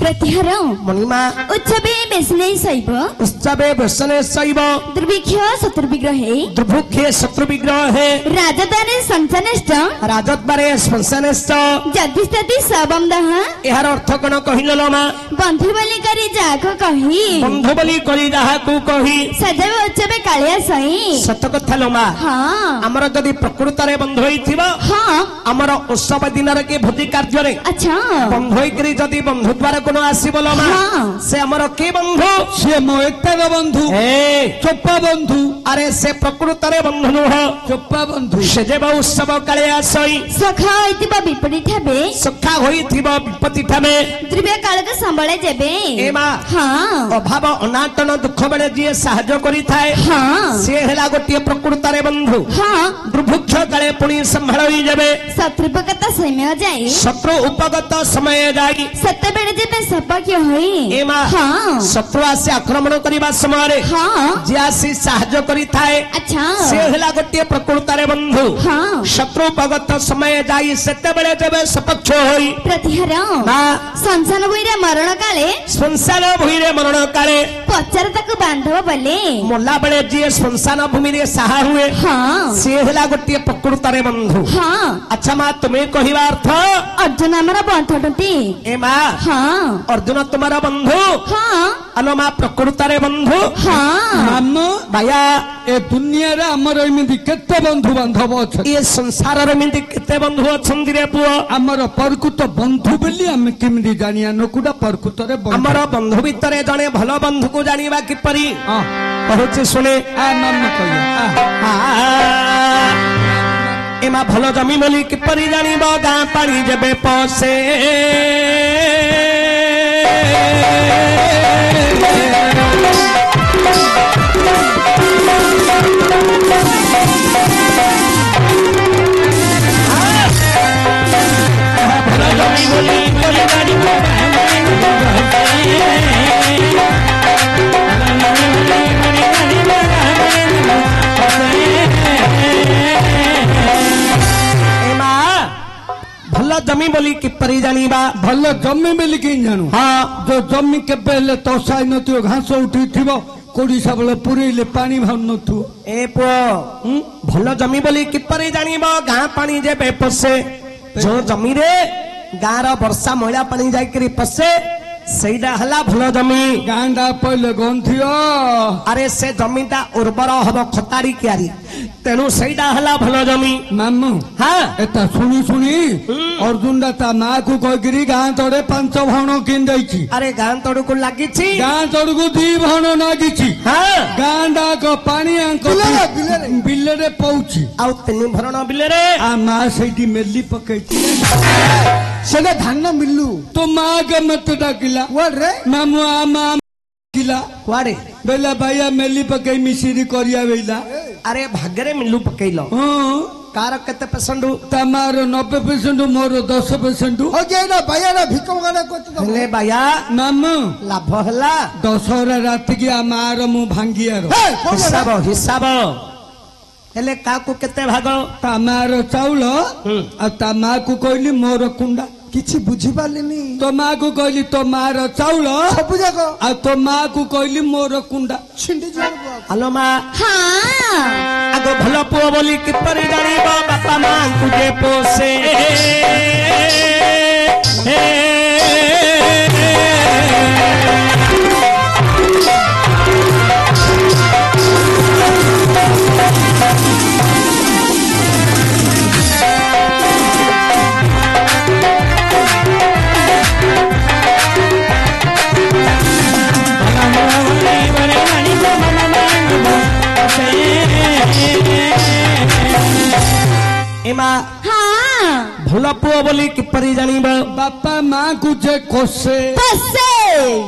प्रतिहार मणिमा उत्सवे बेसने शैव उत्सवे बेसने शैव दुर्भिक्ष शत्रु विग्रहे दुर्भिक्षे शत्रु विग्रहे राजद्वारे संसनेष्ट राजद्वारे संसनेष्ट जदिस्तति सबमदह एहार अर्थ कोन कहिलो मा बंधु बलि करी जाको कहि बंधु बलि करी जाहाकू कहि सदैव उत्सवे कालिया सही सत कथा लो मा हां हमर जदी प्रकृत रे बंधु होइथिबा हां हमर उत्सव दिन रे के भोजी कार्य रे अच्छा बंधु होई करी जदी बंधु द्वारा कोन आसीबो लो मा से हमर के बंधु से मोएताग बंधु ए चोप्पा बंधु अरे से प्रकृत रे बंधु नुह चोप्पा बंधु से जेब उत्सव काले आसई सखा होइतिबा विपरीत ठाबे सखा होइथिबा विपत्ति ठाबे द्रव्य काल के संबळे जेबे ए मा हां अभाव अनाटन दुख बेले जे सहाय्य करी थाए हां से हेला गोटे प्रकृत रे बंधु हां दुर्भिक्ष काले पुणी संभाळई जेबे शत्रुपगत समय जाई शत्रु उपगत समय जाई सत्य बेले जेबे सपक्य होई ए मा हां शत्रु आसे आक्रमण करिबा समय रे हां जे आसी सहाय्य करी थाए अच्छा से हेला गोटे प्रकृत रे बंधु हां शत्रु उपगत समय जाई सेते बेले जेबे सपक्ष होई प्रतिहार ना संसन भुइरे मरण काले संसार भूमिरे मरण काले पचार ताको बांधव बले मोला बेले जे संसार भूमि रे सहा हुए हां से हेला गोटे प्रकृत रे बंधु हां अच्छा मा तुम्हें कहिबा अर्थ अर्जुन हमर बंधुटी ए मा हां अर्जुन तुम्हारा बंधु हां अलो मा प्रकृत रे बंधु हां मामो भाया ए दुनिया रे हमर एमिति केते बंधु बांधव अछि ये संसार रे मिंदी केते बंधु अछंदी रे पुओ हमर परकुत बंधु बेली हम केमिति जानिया नकुडा परकुत रे बंधु हमर बंधु भितरे जने भलो बंधु को जानिबा कि परी हां कहूची सुने आ मामो कहिया एमा भलो जमी बोली कि परी जानिबो गां पानी जेबे पसे भलो जमी बोली कि परी जानिबा भलो जमी बेली कि जानू हाँ जो जमी के पहले तसाई नथियो घास उठी थिबो कोडी सबले पुरेले पानी भाव नथु ए पुओ भलो जमी बोली कि परी जानिबो गां पानी जेबे पसे जो जमी रे गां रा वर्षा महिला पानी जाई करी पसे ସେଇଟା ହେଲା ଭଲ ଜମି ଗାଁଟା ପଇଲେ ଗନ୍ଥିଅ ଆରେ ସେ ଜମିଟା ଉର୍ବର ହବ ଖତାରି କିଆରି ତେଣୁ ସେଇଟା ହେଲା ଭଲ ଜମି ମାମୁ ହଁ ଏଟା ଶୁଣି ଶୁଣି ଅର୍ଜୁନଟା ତା ମାକୁ କହିକିରି ଗାଁ ତଳେ 5 ଭଣ କିଣି ଦେଇଛି ଆରେ ଗାଁ ତଳକୁ ଲାଗିଛି ଗାଁ ତଳକୁ 2 ଭଣ ଲାଗିଛି ହଁ ଗାଁଟାକ ପାଣି ଆଙ୍କ ବିଲରେ ପଉଛି ଆଉ 3 ଭରଣ ବିଲରେ ଆ ମା ସେଇଠି ମେଲି ପକେଇଛି ସେଟା ଧାନ ମିଲୁ ତୋ ମା କେ ମତେ ଡାକିଲା ରେ ମାମୁ ଆ ମା କିଲା କୁଆଡେ ବେଲା ଭାଇଆ ମେଲି ପକେଇ ମିଶିରି କରିଆ ବେଲା ଆରେ ଭାଗରେ ମିଲୁ ପକେଇଲ ହଁ କାର କେତେ ପେସେଣ୍ଟ ତମାର 90% ମୋର 10% ହଉ ଯେ ଏଇଟା ବାୟାର ଭିକ ମଗାନା କରୁଛୁ ହେଲେ ବାୟା ମାମୁ ଲାଭ ହେଲା ଦଶହରା ରାତିକି ଆ ମାର ମୁଁ ଭାଙ୍ଗିଆର ହିସାବ ହିସାବ ହେଲେ କାକୁ କେତେ ଭାଗ ତା ମାର ଚାଉଳ ଆଉ ତା ମାକୁ କହିଲି ମୋର କୁଣ୍ଡା କିଛି ବୁଝି ପାରିଲିନି ତୋ ମାକୁ କହିଲି ତୋ ମାର ଚାଉଳ ସବୁ ଯାକ ଆଉ ତୋ ମାକୁ କହିଲି ମୋର କୁଣ୍ଡା ଛିଣ୍ଡି ଯିବ ଆଲୋ ମା हां ଆଗ ଭଲ ପୁଅ ବୋଲି କିପରି ଜାଣିବ ବାପା ମାଙ୍କୁ ଯେ ପୋଷେ एमा हां भल पुओ बोली किपरि जानिबो बापा मां को जे कोसे पसे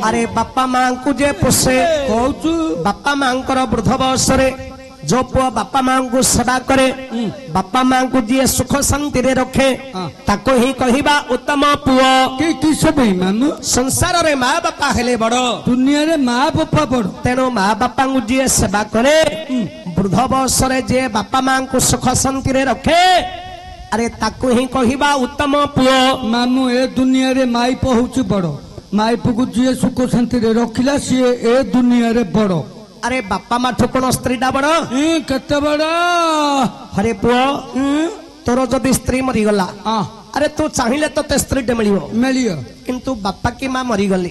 अरे बापा मां को जे पोसे कहू बापा मांकर वृद्ध बयस रे जो पुओ बापा मां को सेवा करे बापा मां को जे सुख शांति रे रखे ताको ही कहिबा उत्तम पुओ कि किस भाई मानु संसार रे मां बापा हेले बड़ दुनिया रे मां बापा बड़ तेनो मां बापा को जे सेवा करे वृद्ध बयस रे जे बापा मां को सुख शांति रे रखे अरे ताको ही कहिबा उत्तम पुओ मामू ए दुनिया रे माई पहुँच बड़ ମାଇପକୁ ଯିଏ ସୁଖ ଶାନ୍ତିରେ ରଖିଲା ସିଏ ଏ ଦୁନିଆରେ ବଡ। ଆରେ ବାପା ମା ଠୁ କଣ ସ୍ତ୍ରୀଟା ବଡ? କେତେ ବଡ? ହରେ ପୁଅ ତୋର ଯଦି ସ୍ତ୍ରୀ ମରିଗଲା ଆରେ ତୁ ଚାହିଁଲେ ତତେ ସ୍ତ୍ରୀଟେ ମିଳିବ ମିଳିବ, କିନ୍ତୁ ବାପା କି ମା ମରିଗଲେ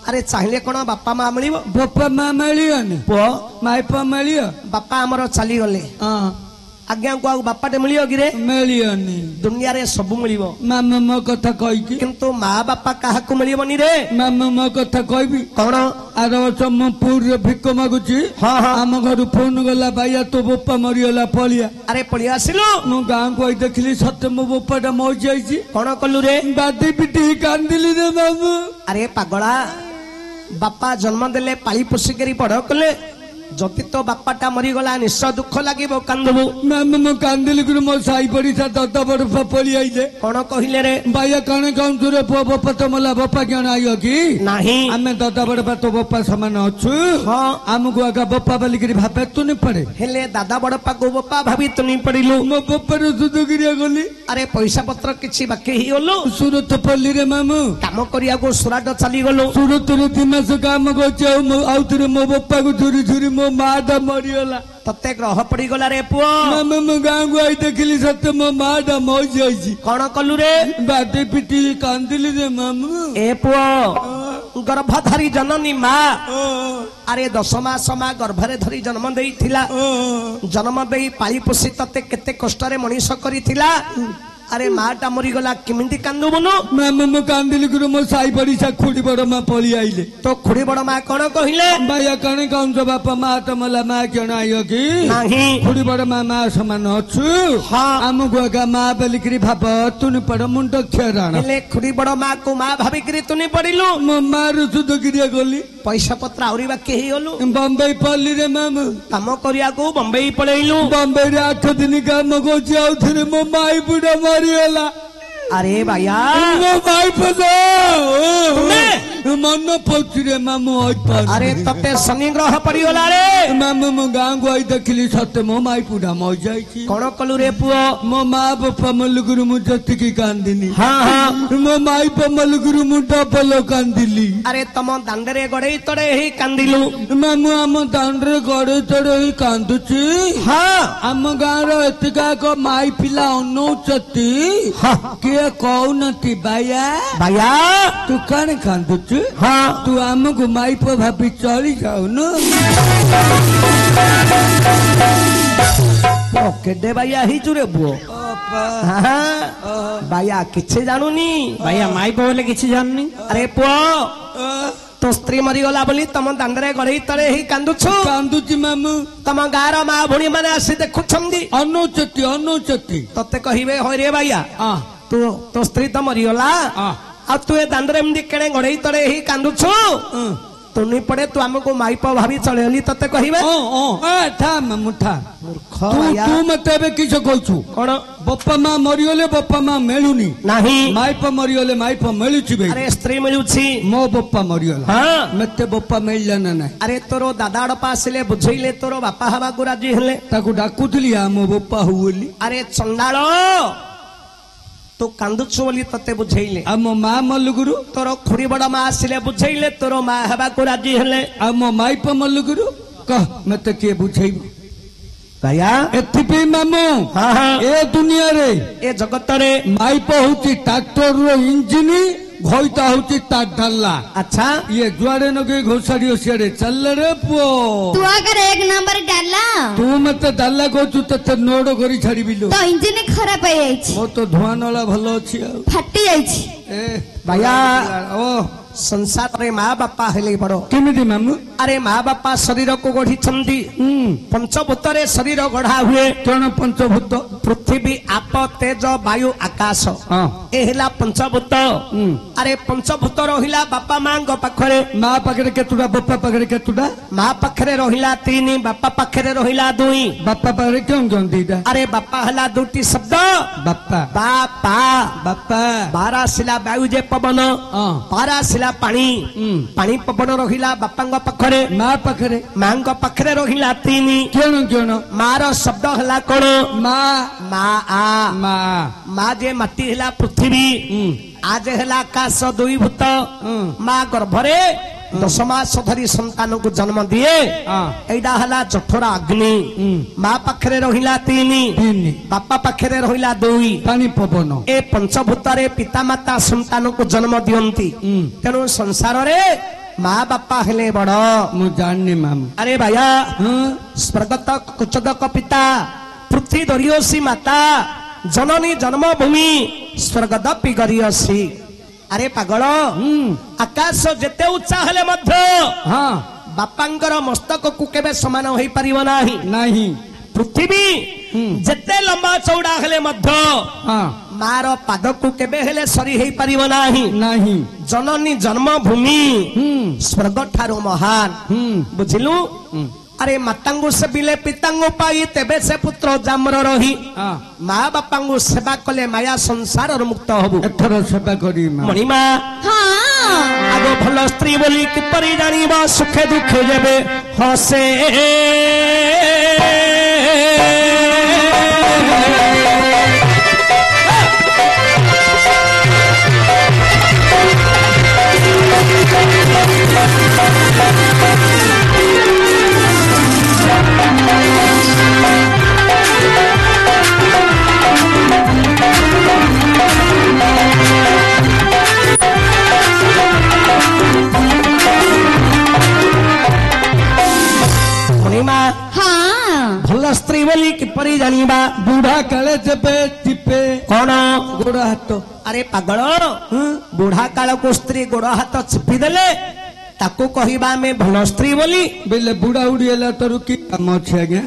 ଆରେ ଚାହିଁଲେ କଣ ବାପା ମା ମିଳିବ? ବାପା ମା ମିଳିବନି, ପୁଅ ମାଇପ ମିଳିବ। ବାପା ଆମର ଚାଲିଗଲେ ଆଜ୍ଞାକୁ ଆଉ ବାପାଟେ ମିଳିବ କିରେ? ମିଳିବନି। ଦୁନିଆରେ ସବୁ ମିଳିବ ମାମା ମୋ କଥା କହିକି, କିନ୍ତୁ ମା ବାପା କାହାକୁ ମିଳିବନି ରେ। ମାମା ମୋ କଥା କହିବି କଣ? ଆର ବର୍ଷ ମୁଁ ପୁରୀରେ ଭିକ ମାଗୁଛି, ଆମ ଘରୁ ଫୋନ ଗଲା ବାଇଆ ତୋ ବୋପା ମରିଗଲା ପଳିଆ। ଆରେ ପଳେଇ ଆସିଲୁ? ମୁଁ ଗାଁକୁ ଆଇ ଦେଖିଲି ସତେ ମୋ ବୋପାଟା ମରିଯାଇଛି। କଣ କଲୁ ରେ? ବାଦି ପିଟି କାନ୍ଦିଲି ରେ ମାମୁ। ଆରେ ପାଗଳା, ବାପା ଜନ୍ମ ଦେଲେ ପାଳି ପୋଷିକରି ବଡ କଲେ, ଯଦି ତୋ ବାପାଟା ମରିଗଲା ନିଶ୍ଚୟ ଦୁଃଖ ଲାଗିବ, କାନ୍ଦବୁ। ମାମୁ ମୁଁ କାନ୍ଦିଲି କି ମୋ ସାଇ ପଡିଶା ଦତା ବଡ ପଳି ଆଇଲେ। କଣ କହିଲେ ରେ? ବାଇଆ କଣ କାଉଁଛୁ ରେ ପୁଅ, ବାପା ତ ମଲା, ବାପା କଣ ଆଇବ କି? ନାହିଁ, ଆମେ ଦତା ବଡ ତୋ ବାପା ସମାନ ଅଛୁ। ହଁ ଆମକୁ ଆଗା ବାପା ବୋଲିକିରି ଭାବେ ତୁନି ପଡେ, ହେଲେ ଦାଦା ବଡ ପାକୁ ବାପା ଭାବି ତୁନି ପଡିଲୁ। ମୋ ବାପାର ସୁଧୁକିରିଆ ଗଲି। ଆରେ ପଇସା ପତ୍ର କିଛି ବାକି ହେଇଗଲୁ? ସୁରତ ପଲ୍ଲୀରେ ମାମୁ କାମ କରିବାକୁ ସୁରାଟ ଚାଲିଗଲୁ। ସୁରତରେ 3 ମାସ କାମ କରୁଛି, ଆଉ ଥରେ ମୋ ବାପାକୁ ଝୁରି ଝୁରି ମୋ ମା ଟା ମରିଗଲା। ତତେ ଗ୍ରହ ପଡିଗଲା ରେ ପୁଅ? ମାମୁ ମୁଁ ଗାଁକୁ ଆଇ ଦେଖିଲି ସତେ ମୋ ମା ଟା ମରିଯାଇଛି। କଣ କଲୁ ରେ? ବାଦି ପିଟି କାନ୍ଦିଲି ରେ ମାମୁ। ଏ ପୁଅ, ଗର୍ଭଧାରୀ ଜନନୀ ମା ଆରେ 10 ମାସ ମା ଗର୍ଭରେ ଧରି ଜନ୍ମ ଦେଇଥିଲା। ଜନ୍ମ ଦେଇ ପାଳି ପୋଷି ତତେ କେତେ କଷ୍ଟରେ ମଣିଷ କରିଥିଲା। ଆରେ ମା ଟା ମରିଗଲା, କେମିତି କାନ୍ଦୁବୁନୁ? ମାମୁ ମୁଁ କାନ୍ଦିଲି ଗୁରୁ, ମୋ ସାଇ ପଡିଶା ଖୁଡି ବଡ ମା ପଳି ଆଇଲେ। ତୋ ଖୁଡି ବଡ ମା କଣ କହିଲେ? ବାଇଆ କଣ କାଉଁଛ ବାପା ମା ତ ମଲା, ମା କଣ ଆଇବ କି? ନାହିଁ, ଖୁଡି ବଡ ମା ମା ସମାନ ଅଛୁ। ଆମକୁ ଆଗା ମା ବୋଲିକିରି ଭାବ, ତୁନି ପଡ ମୁଣ୍ଡ କ୍ଷରାଣ। ହେଲେ ଖୁଡି ବଡ ମା କୁ ମା ଭାବିକିରି ତୁନି ପଡିଲୁ। ମୋ ମା ରୁ ସୁଧକିରିଆ ଗଲି। ପଇସା ପତ୍ର ଆହୁରି ବାକି ହେଇଗଲୁ। ବମ୍ବେଇ ପଲ୍ଲୀରେ ମାମୁ କାମ କରିବାକୁ ବମ୍ବେଇ ପଳେଇଲୁ। ବମ୍ବେରେ 8 ଦିନ କାମ କରୁଛି, ଆଉ ଥରେ ମୋ ମାଇ ବୁଢା ମରିଗଲା। ଆରେ ବାୟା, ମୋ ମାଇ ମନ ପଛରେ ମାମୁ। ଆରେ ତତେ ଶନି ଗ୍ରହ ପଡିଗଲା ରେ। ମାମୁ ମୁଁ ଗାଁକୁ ଆଇ ଦେଖିଲି ସତେ ମୋ ମାଇ ବୁଢା ମରିଯାଇଛି। କଣ କଲୁ ରେ ପୁଅ? ମୋ ମା ବାପା ମଲୁଗୁରୁ ମୁଁ ଯେତିକି କାନ୍ଦିନି, ମୋ ମାଇ ମଲୁଗୁରୁ ମୁଁ ଡବଲ କାନ୍ଦିଲି। ଆରେ ତମ ଦାଣ୍ଡରେ ଗଡେଇ ତଡେଇ ହେଇ କାନ୍ଦିଲୁ। ମାମୁ ଆମ ଦାଣ୍ଡରେ ଗଡେଇ ତଡେଇ ହେଇ କାନ୍ଦୁଛି। ଆମ ଗାଁର ଏତିକାକ ମାଇ ପିଲା ଅନଉଚତି, କିଏ କହୁନତି ବାୟା ବାୟା ତୁ କାଣ କାନ୍ଦୁଛୁ? ତୁ ଆମକୁ ମାଇପ ଭାବି ଚଳି ଯାଉନୁ। କେଡେ ବାୟା ହେଇଛୁ ରେ ପୁଅ? ବାୟା କିଛି ଜାଣୁନି, ଭାଇଆ ମାଇପ ବୋଲେ କିଛି ଜାଣୁନି। ଆରେ ପୁଅ, ତୋ ସ୍ତ୍ରୀ ମରିଗଲା ବୋଲି ତମ ଦାଣ୍ଡରେ ଗଡେଇ ତଳେ ହେଇ କାନ୍ଦୁଛୁ? କାନ୍ଦୁଛି ମାମୁ। ତମ ଗାଁର ମା ଭଉଣୀ ମାନେ ଆସି ଦେଖୁଛନ୍ତି, ଅନଉଚତି ଅନଉଚତି। ତତେ କହିବେ ହଇରେ ବାୟା ତୋ ସ୍ତ୍ରୀ ତ ମରିଗଲା, ଆଉ ତୁ ଏ ଦାଣ୍ଡରେ ଏମିତି କେଣେ ଗଡେଇ ତଳେ ହେଇ କାନ୍ଦୁଛୁ? ତୁନି ପଡେ ତୁ ଆମକୁ ମାଇପ ଭାବି ଚଳେଇଲି, ତତେ କହିବେ। ମାମୁ ଥା, ମୂର୍ଖ ତୁ ବାୟା। ମତେ ଏବେ କିସ କହୁଛୁ? କଣ? ବାପା ମା ମରିଗଲେ ବାପା ମା ମିଳୁନି, ନାହିଁ। ମାଇପ ମରିଗଲେ ମାଇପ ମିଳୁଛି ବେ। ଆରେ ସ୍ତ୍ରୀ ମିଳୁଛି। ମୋ ବାପା ମରିଗଲା, ମତେ ବାପା ମିଳିଲା ନା ନାଇଁ? ଆରେ ତୋର ଦାଦା ଆଡପା ଆସିଲେ ବୁଝେଇଲେ, ତୋର ବାପା ହବାକୁ ରାଜି ହେଲେ। ତାକୁ ଡାକୁଥିଲି ମୋ ବାପା ହଉ ବୋଲି। ଆରେ ଚଣ୍ଡାଳ, ତୁ କାନ୍ଦୁଛୁ ବୋଲି ତତେ ବୁଝେଇଲେ। ଆଉ ମୋ ମା ମଲୁଗୁରୁ, ତୋର ଖୁଡି ବଡ ମା ଆସିଲେ ବୁଝେଇଲେ, ତୋର ମା ହେବାକୁ ରାଜି ହେଲେ। ଆଉ ମୋ ମାଇପ ମଲୁଗୁରୁ କହ ମତେ କିଏ ବୁଝେଇବ? ବାୟା, ଏଥିପାଇଁ ମାମୁ ଏ ଦୁନିଆରେ ଏ ଜଗତରେ ମାଇପ ହଉଛି ଟ୍ରାକ୍ଟରର ଇଞ୍ଜିନ, ଘଇତା ହଉଛି ତା ଡାଲା। ଆଚ୍ଛା, ଇଏ ଯୁଆଡେ ନଗେଇ ଘୋଷାଡିବ ସିଆଡେ ଚାଲିଲେ ରେ ପୁଅ। ତୁ ଆଗରେ 1 ନମ୍ବର ଡାଲା, ତୁ ମତେ ଡାଲା କହୁଛୁ, ତତେ ନୋଡ କରି ଛାଡିବିଲୁ। ତ ଇଞ୍ଜିନ ଖରାପ ହେଇଯାଇଛି, ମୋ ତ ଧୂଆଁ ନଳା ଭଲ ଅଛି। ଆଉ ଫାଟି ଯାଇଛି। ବାୟା, ଓ ସଂସାରରେ ମା ବାପା ହେଲେ ବଡ। କେମିତି ମାମୁ? ଆରେ ମା ବାପା ଶରୀରକୁ ଗଢିଛନ୍ତି, ପଞ୍ଚଭୂତରେ ଶରୀର ଗଢା ହୁଏ। କଣ ପଞ୍ଚଭୂତ? ପୃଥିବୀ, ଆପ, ତେଜ, ବାୟୁ, ଆକାଶ, ଏ ହେଲା ପଞ୍ଚଭୂତ। ଆରେ ପଞ୍ଚଭୂତ ରହିଲା ବାପା ମାଙ୍କ ପାଖରେ। ମା ପାଖରେ କେତୁଟା, ବାପା ପାଖରେ କେତୁଟା? ମା ପାଖରେ ରହିଲା 3, ବାପା ପାଖରେ ରହିଲା 2। ବାପା ପାଖରେ କେଉଁ କେଉଁ ଦିଟା? ଆରେ ବାପା ହେଲା 2ଟି ଶବ୍ଦ, ବାପା ବାପା। ବାପା। ବାର ଆସିଲା ବାୟୁ ଯେ ପବନ, ପାର ଆସିଲା ଆସିଲା ପାଣି ପାଣି ପବନ ରହିଲା ବାପାଙ୍କ ପାଖରେ ମା ପାଖରେ ମାଙ୍କ ପାଖରେ ରହିଲା ତିନି କିଣ ମାର ଶବ୍ଦ ହେଲା କଣ ମା ମା ଆ ମା ମା ଯେ ମାଟି ହେଲା ପୃଥିବୀ ଆଜ ହେଲା ଆକାଶ ଦୁଇ ଭୂତ ମା ଗର୍ଭରେ 10 ମାସ ଧରି ସନ୍ତାନକୁ ଜନ୍ମ ଦିଏ ଏଇଟା ହେଲା ଜଠରା ଅଗ୍ନି ମା ପାଖରେ ରହିଲା ତିନି ବାପା ପାଖରେ ରହିଲା ଦୁଇ ପାଣି ପବନ ଏ ପଞ୍ଚଭୂତରେ ପିତାମାତା ସନ୍ତାନକୁ ଜନ୍ମ ଦିଅନ୍ତି ତେଣୁ ସଂସାରରେ ମା ବାପା ହେଲେ ବଡ ମୁଁ ଜାଣିନି ମାମୁ ଆରେ ଭାଇଆ ସ୍ୱର୍ଗତ କୁଚଦକ ପିତା ପୃଥ୍ୱୀ ଦରିୟସୀ ମାତା ଜନନୀ ଜନ୍ମଭୂମି ସ୍ୱର୍ଗଦପି ଗରିୟସୀ ଆରେ ପାଗଳ ଆକାଶ ଯେତେ ଉଚ୍ଚା ହେଲେ ମଧ୍ୟ ବାପାଙ୍କର ମସ୍ତକକୁ କେବେ ସମାନ ହୋଇପାରିବ ନାହିଁ ପୃଥିବୀ ଯେତେ ଲମ୍ବା ଚଉଡା ହେଲେ ମଧ୍ୟ ମାର ପାଦକୁ କେବେ ହେଲେ ସରି ହେଇପାରିବ ନାହିଁ ଜନନୀ ଜନ୍ମଭୂମି ସ୍ୱର୍ଗ ଠାରୁ ମହାନ ବୁଝିଲୁ ଆରେ ମାତାଙ୍କୁ ସେବିଲେ ପିତାଙ୍କୁ ପାଇ ତେବେ ସେ ପୁତ୍ର ଜାମର ରହି ମା ବାପାଙ୍କୁ ସେବା କଲେ ମାୟା ସଂସାରରୁ ମୁକ୍ତ ହବୁ ଏଥର ସେବା କରି ମଣିମା ଆଗ ଭଲ ସ୍ତ୍ରୀ ବୋଲି କିପରି ଜାଣିବ ସୁଖେ ଦୁଃଖେ ଯେବେ ହସେ ଭଲ ସ୍ତ୍ରୀ ବୋଲି କିପରି ଜାଣିବା ବୁଢା କାଳେ ଯେବେ ଟିପେ କଣ ଗୋଡ ହାତ ଆରେ ପାଗଳ ବୁଢା କାଳକୁ ସ୍ତ୍ରୀ ଗୋଡ ହାତ ଚିପି ଦେଲେ ତାକୁ କହିବା ଆମେ ଭଲ ସ୍ତ୍ରୀ ବୋଲି ବେଲେ ବୁଢା ଉଡି ହେଲା ତରୁ କି କାମ ଅଛି ଆଜ୍ଞା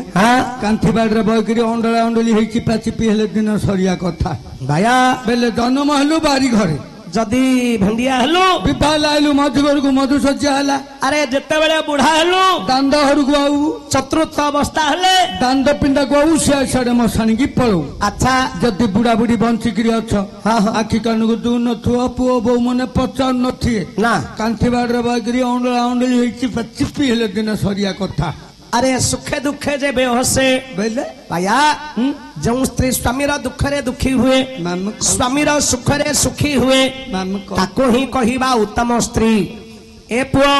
କାନ୍ଥି ବାଡରେ ବହିକିରି ଅଣ୍ଡଳା ଅଣ୍ଡଳି ହେଇକି ଚିପି ହେଲେ ଦିନ ସରିଆ କଥା ଭାୟା ବେଲେ ଜନ୍ମ ହେଲୁ ବାରି ଘରେ ଯଦି ଭେଣ୍ଡିଆ ହେଲୁ ବିଭା ଲାଇଲୁ ମଧୁ ଘରକୁ ମଧୁ ଶଯ୍ୟା ହେଲା ଆରେ ଯେତେବେଳେ ବୁଢା ହେଲୁ ଦାଣ୍ଡ ଘରକୁ ଆଉ ଚତୁର୍ଥ ଅବସ୍ଥା ହେଲେ ଦାଣ୍ଡ ପିଣ୍ଡାକୁ ଆଉ ସିଆଡେ ମଶାଣିକି ପଳଉ ଆଚ୍ଛା ଯଦି ବୁଢା ବୁଢୀ ବଞ୍ଚିକିରି ଅଛ ଆଖି କାନକୁ ଦଉ ନଥିବ ପୁଅ ବୋଉ ମାନେ ପଚାରୁ ନଥିବେ ନା କାନ୍ଥି ବାଡରେ ବହିକିରି ଅଣ୍ଡଳା ଅଣ୍ଡଳି ହେଇକି ଚିପି ହେଲେ ଦିନ ସରିଆ କଥା ଆରେ ସୁଖେ ଦୁଃଖେ ଯେବେ ହସେ ବେଲେ ଭାୟା ଯେଉଁ ସ୍ତ୍ରୀ ସ୍ୱାମୀର ଦୁଃଖରେ ଦୁଃଖୀ ହୁଏ ସ୍ୱାମୀର ସୁଖରେ ସୁଖୀ ହୁଏ ତାକୁ ହିଁ କହିବା ଉତ୍ତମ ସ୍ତ୍ରୀ ଏ ପୁଅ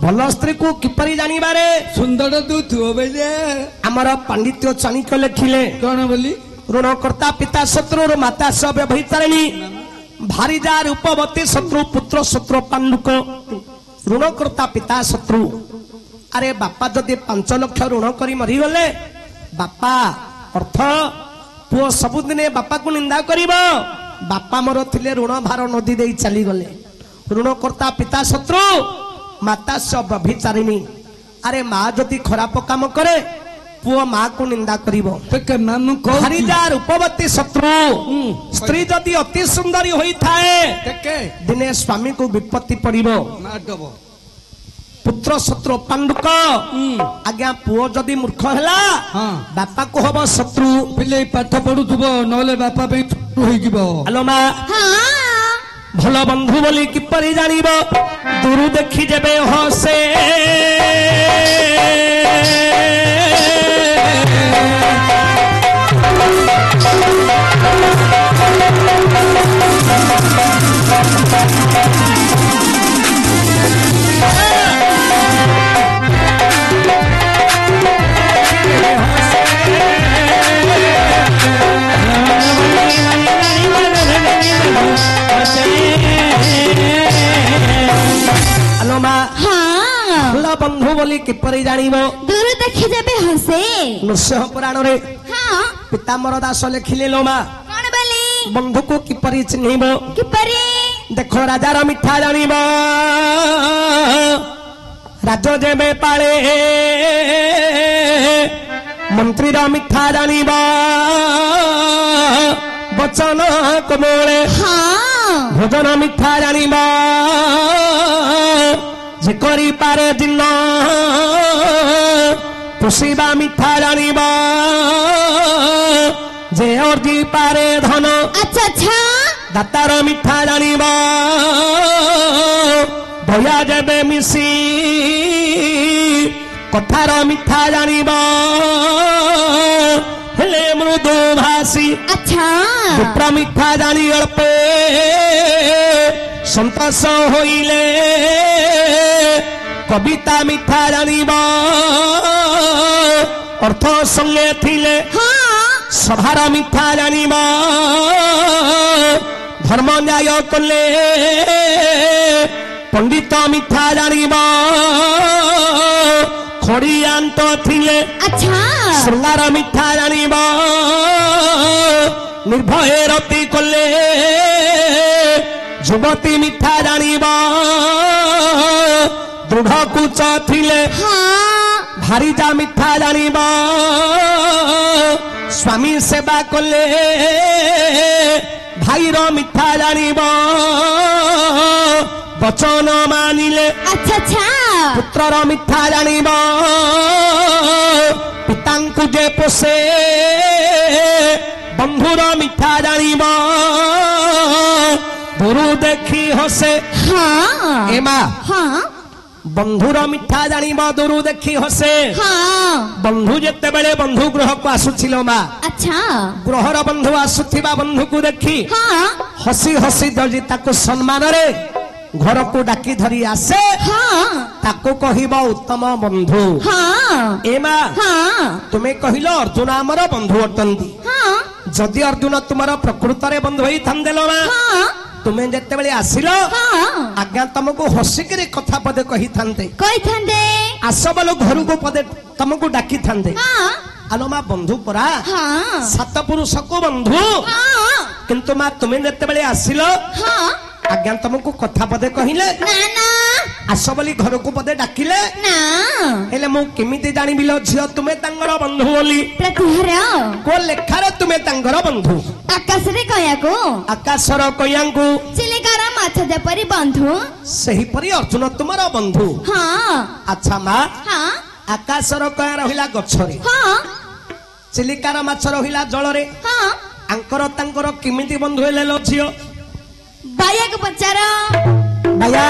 ଭଲ ସ୍ତ୍ରୀକୁ କିପରି ଜାଣିବାରେ ସୁନ୍ଦର ଦଉଥିବ ବେଲେ ଆମର ପାଣ୍ଡିତ୍ୟ ଚାଣିକ୍ୟ ଲେଖିଲେ କଣ ବୋଲି ଋଣକର୍ତ୍ତା ପିତା ଶତ୍ରୁରୁ ମାତା ସ ବ୍ୟବହିତାରିଣୀ ଭାରିଜା ରୂପବତୀ ଶତ୍ରୁ ପୁତ୍ର ଶତ୍ରୁ ପାଣ୍ଡୁକ ଋଣକର୍ତ୍ତା ପିତା ଶତ୍ରୁ ଆରେ ବାପା ଯଦି 5 ଲକ୍ଷ ଋଣ କରି ମରିଗଲେ ବାପା ଅର୍ଥ ପୁଅ ସବୁଦିନେ ବାପାକୁ ନିନ୍ଦା କରିବ ବାପା ମୋର ଥିଲେ ଋଣ ଭାର ନଦୀ ଦେଇ ଚାଲିଗଲେ ଋଣକର୍ତ୍ତା ପିତା ଶତ୍ରୁ ମାତା ସ ବ୍ୟଭିଚାରିଣୀ ଆରେ ମା ଯଦି ଖରାପ କାମ କରେ ପୁଅ ମା କୁ ନିନ୍ଦା କରିବ ଭାରିଜା ରୂପବତୀ ଶତ୍ରୁ ସ୍ତ୍ରୀ ଯଦି ଅତି ସୁନ୍ଦରୀ ହୋଇଥାଏ ଦିନେ ସ୍ୱାମୀକୁ ବିପତ୍ତି ପଡିବ ପୁତ୍ର ଶତ୍ରୁ ପାଣ୍ଡୁକ ଆଜ୍ଞା ପୁଅ ଯଦି ମୂର୍ଖ ହେଲା ବାପାକୁ ହବ ଶତ୍ରୁ ପିଲେ ପାଠ ପଢୁଥିବ ନହେଲେ ବାପା ପାଇଁ ଶତ୍ରୁ ହେଇଯିବ ଆଲୋ ମା ଭଲ ବନ୍ଧୁ ବୋଲି କିପରି ଜାଣିବ ଦୂରୁ ଦେଖି ଯେବେ ହସେ ବନ୍ଧୁ ବୋଲି କିପରି ଜାଣିବ ଦୂର ଦେଖି ଯେବେ ହସେ ନୃସିଂହ ପୁରାଣରେ ପିତାମ୍ବର ଦାସ ଲେଖିଲେ ଲୋ ମା କଣ ବୋଲି ବନ୍ଧୁକୁ କିପରି ଚିହ୍ନିବ କିପରି ଦେଖ ରାଜାର ମିଠା ଜାଣିବ ରାଜ ଯେବେ ପାଳେ ମନ୍ତ୍ରୀର ମିଠା ଜାଣିବ ବଚନ କୋମଳେ ଭୋଜନ ମିଠା ଜାଣିବ ଯେ କରିପାରେ ଦିନ ପୋଷିବା ମିଠା ଜାଣିବ ଯେ ଅର୍ଜି ପାରେ ଧନ ଆଚ୍ଛା ଦାତାର ମିଠା ଜାଣିବ କୟା ଯେବେ ମିଶି କଥାର ମିଠା ଜାଣିବ ହେଲେ ମୃଦୁ ଭାଷୀ अच्छा ପୁତ୍ର ମିଠା ଜାଣି ଅଳ୍ପେ ସନ୍ତୋଷ ହୋଇଲେ କବିତା ମିଠା ଜାଣିବ ଅର୍ଥ ସଙ୍ଗେ ଥିଲେ हाँ ସଭାର ମିଠା ଜାଣିବ ଧର୍ମ ନ୍ୟାୟ କଲେ ପଣ୍ଡିତ ମିଠା ଜାଣିବ ଖଡ଼ିଆନ୍ତ ଥିଲେ अच्छा ଶୃଙ୍ଗାର ମିଠା ଜାଣିବ ନିର୍ଭୟ ରତି କଲେ ଯୁବତୀ ମିଠା ଜାଣିବ ଦୃଢ କୁଚ ଥିଲେ हाँ ଭାରିଜା ମିଠା ଜାଣିବ ସ୍ୱାମୀ ସେବା କଲେ ଭାଇର ମିଠା ଜାଣିବ ବଚନ ମାନିଲେ अच्छा अच्छा ପୁତ୍ରର ମିଠା ଜାଣିବ ପିତାଙ୍କୁ ଯେ ପୋଷେ ବନ୍ଧୁର ମିଠା ଜାଣିବ ଦୂରୁ ଦେଖି ହସେ हाँ ଏ ମା हाँ ବନ୍ଧୁର ମିଠା ଜାଣିବ ଦୂରୁ ଦେଖି ହସେ हाँ ବନ୍ଧୁ ଯେତେବେଳେ ବନ୍ଧୁ ଗୃହକୁ ଆସୁছিল ମା अच्छा ଗୃହର ବନ୍ଧୁ ଆସୁଥିବା ବନ୍ଧୁକୁ ଦେଖି हाँ ହସି ହସି ଯଦି ତାକୁ ସମ୍ମାନରେ ଘରକୁ ଡାକି ଧରି ଆସେ हाँ ତାକୁ କହିବ ଉତ୍ତମ ବନ୍ଧୁ हाँ ଏ ମା हाँ ତୁମେ କହିଲ ଅର୍ଜୁନ ଆମର ବନ୍ଧୁ ଅଟନ୍ତି हाँ ଯଦି ଅର୍ଜୁନ ତୁମର ପ୍ରକୃତରେ ବନ୍ଧୁ ହେଇଥାନ୍ତେ ଲୋ ମା हाँ ତୁମେ ଯେତେବେଳେ ଆସିଲ हाँ ଆଜ୍ଞା ତମକୁ ହସିକିରି କଥା ପଦେ କହିଥାନ୍ତେ कोई थंदे ଆସ ବୋଲ ଘରକୁ ପଦେ ତମକୁ ଡାକିଥାନ୍ତେ हाँ ଆଲୋ ମା ବନ୍ଧୁ ପରା हाँ ସାତ ପୁରୁଷକୁ ବନ୍ଧୁ हाँ କିନ୍ତୁ ମା ତୁମେ ଯେତେବେଳେ ଆସିଲ हाँ ଆଜ୍ଞା ତମକୁ କଥା ପଦେ କହିଲେ ना ना ଆସ ବୋଲି ଘରକୁ ପଦେ ଡାକିଲେ ନା ହେଲେ ମୁଁ କେମିତି ଜାଣିବି ଲୋ ଝିଅ ତୁମେ ତାଙ୍କର ବନ୍ଧୁ ବୋଲି ପ୍ରତିହାର କୋ ଲେଖାରେ ତୁମେ ତାଙ୍କର ବନ୍ଧୁ ଆକାଶରେ କୟାକୁ ଆକାଶର କୟାଙ୍କୁ ଚିଲିକାର ମାଛ ଯେପରି ବନ୍ଧୁ ସେହିପରି ଅର୍ଜୁନ ତୁମର ବନ୍ଧୁ ହଁ ଆଚ୍ଛା ମା ହଁ ଆକାଶର କୟା ରହିଲା ଗଛରେ ହଁ ଚିଲିକାର ମାଛ ରହିଲା ଜଳରେ ହଁ ଆଙ୍କର ତାଙ୍କର କେମିତି ବନ୍ଧୁ ହେଲେ ଲୋ ଝିଅ ବାୟାକୁ ପଚାର ବାୟା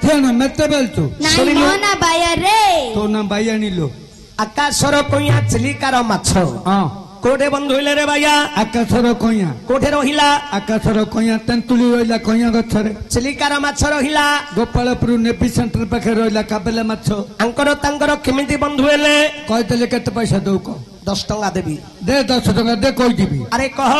ଥେଣ ମେତେ ବେଲଛୁ ନାଇଁ ଶୁଣିଲୁ? ମୋ ନା ବାୟା ରେ ତୋ ନା ବାଇ ଆଣିଲୁ ଆକାଶର କୟା ଚିଲିକାର ମାଛ ହଁ କୋଉଠି ବନ୍ଧୁ ହେଲେ ରେ ବାୟା ଆକାଶର କଇଁଆ କୋଉଠି ରହିଲା ଆକାଶର କଇଁଆ ତେନ୍ତୁଳି ରହିଲା କଇଁଆ ଗଛରେ ଚିଲିକାର ମାଛ ରହିଲା ଗୋପାଳପୁର ନେଭି ସେଣ୍ଟର ପାଖରେ ରହିଲା କାବେଲା ମାଛ ଆଙ୍କର ତାଙ୍କର କେମିତି ବନ୍ଧୁ ହେଲେ କହିଦେଲେ କେତେ ପଇସା ଦଉ କହ 10 ଟଙ୍କା ଦେବି ଦେ 10 ଟଙ୍କା ଦେ କହିଯିବି ଆରେ କହ